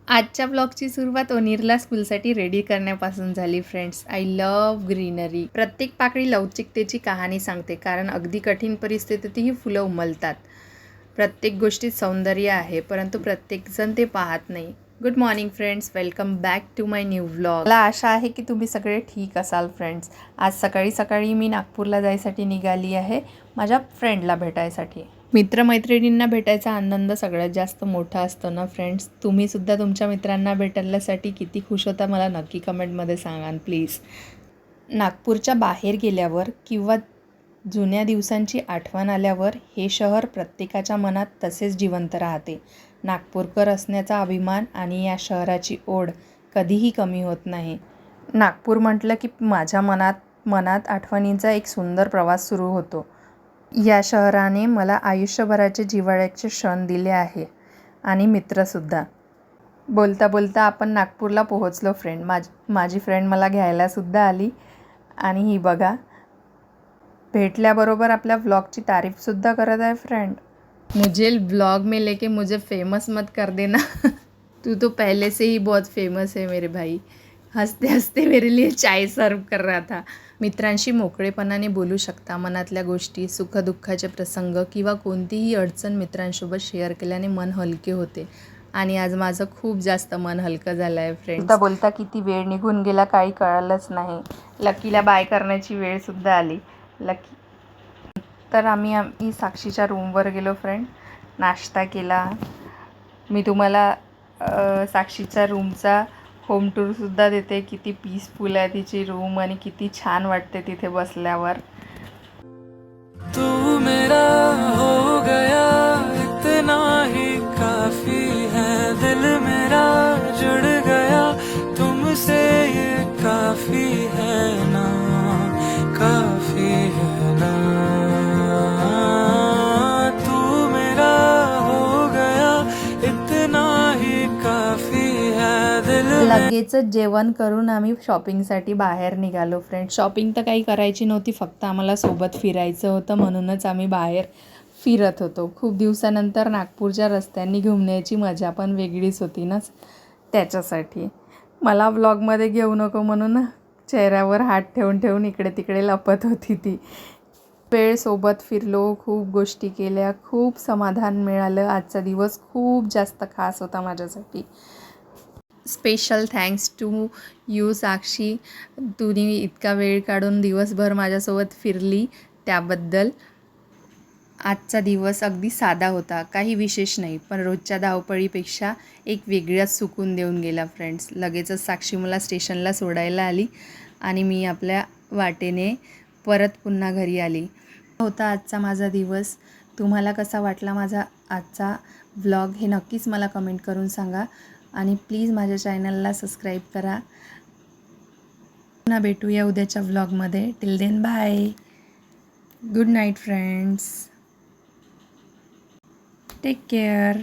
आजच्या ब्लॉगची सुरुवात ओनिरला स्कूलसाठी रेडी करण्यापासून झाली फ्रेंड्स. I love greenery. प्रत्येक पाकळी लवचिकतेची कहाणी सांगते, कारण अगदी कठीण परिस्थितीतही फुलं उमलतात. प्रत्येक गोष्टीत सौंदर्य आहे, परंतु प्रत्येकजण ते पाहत नाही. Good morning friends, welcome back to my new vlog. मला आशा आहे की तुम्ही सगळे ठीक असाल फ्रेंड्स. आज सकाळी सकाळी मी नागपूरला जायसाठी निघाली आहे, माझ्या फ्रेंडला भेटायसाठी. मित्रमैत्रिणींना भेटायचा आनंद सगळ्यात जास्त मोठा असतो ना फ्रेंड्स. तुम्हीसुद्धा तुमच्या मित्रांना भेटण्यासाठी किती खुश होता मला नक्की कमेंटमध्ये सांगा प्लीज. नागपूरच्या बाहेर गेल्यावर किंवा जुन्या दिवसांची आठवण आल्यावर हे शहर प्रत्येकाच्या मनात तसेच जिवंत राहते. नागपूरकर असण्याचा अभिमान आणि या शहराची ओढ कधीही कमी होत नाही. नागपूर म्हटलं की माझ्या मनात आठवणींचा एक सुंदर प्रवास सुरू होतो. या शहराने मला आयुष्यभराचे जिव्हाळ्याचे क्षण दिले आहे आणि मित्रसुद्धा. बोलता बोलता आपण नागपूरला पोहोचलो फ्रेंड. माझी फ्रेंड मला घ्यायलासुद्धा आली आणि ही बघा, भेटल्याबरोबर आपल्या व्लॉगची तारीफसुद्धा करत आहे फ्रेंड. मुझे व्लॉग में लेके मुझे फेमस मत कर देना. तू तो पहले से ही बहुत फेमस है मेरे भाई. हंसते हंसते मेरे लिए चाय सर्व कर रहा था. मित्रांशी मोकळेपणाने बोलू शकता. मनातल्या गोष्टी, सुखदुःखाचे प्रसंग किंवा कोणतीही अडचण मित्रांसोबत शेअर केल्याने मन हलके होते. आणि आज माझं खूप जास्त मन हलकं झालं आहे फ्रेंड्स. बोलता किती वेळ निघून गेला काही कळालंच नाही. लकीला बाय करण्याची वेळसुद्धा आली. लकी तर आम्ही साक्षीच्या रूमवर गेलो फ्रेंड. नाश्ता केला. मी तुम्हाला साक्षीच्या रूमचा होम टूरसुद्धा देते. किती पीसफुल आहे तिची रूम आणि किती छान वाटते तिथे बसल्यावर. तू मेरा हो गया इतना ही काफी है, दिल मेरा जुड़ गया तुमसे ये काफी है ना, काफी है ना. तू मेरा हो गया इतना ही काफी है, दिल. लगेचच जेवण करून आम्ही शॉपिंगसाठी बाहेर निघालो फ्रेंड. शॉपिंग तर काही करायची नव्हती, फक्त आम्हाला सोबत फिरायचं होतं, म्हणूनच आम्ही बाहेर फिरत होतो. खूप दिवसानंतर नागपूरच्या रस्त्यांनी घुमण्याची मजा पण वेगळीच होती ना, त्याच्यासाठी. मला व्लॉगमध्ये घेऊ नको म्हणून चेहऱ्यावर हात ठेवून ठेवून इकडे तिकडे लपत होती ती. वेळ सोबत फिरलो, खूप गोष्टी केल्या, खूप समाधान मिळालं. आजचा दिवस खूप जास्त खास होता माझ्यासाठी. स्पेशल थँक्स टू यू साक्षी, तुम्ही इतका वेळ काढून दिवसभर माझ्यासोबत फिरली त्याबद्दल. आजचा दिवस अगदी साधा होता, काही विशेष नाही, पण रोजच्या धावपळीपेक्षा एक वेगळाच सुकून देऊन गेला फ्रेंड्स. लगेचच साक्षी मला स्टेशनला सोडायला आली आणि मी आपल्या वाटेने परत पुन्हा घरी आली. होता आजचा माझा दिवस. तुम्हाला कसा वाटला माझा आजचा व्लॉग हे नक्कीच मला कमेंट करून सांगा आणि प्लीज माझ्या चॅनलला सबस्क्राईब करा. पुन्हा भेटूया उद्याच्या व्लॉगमध्ये. Till then bye. Good night friends. Take care.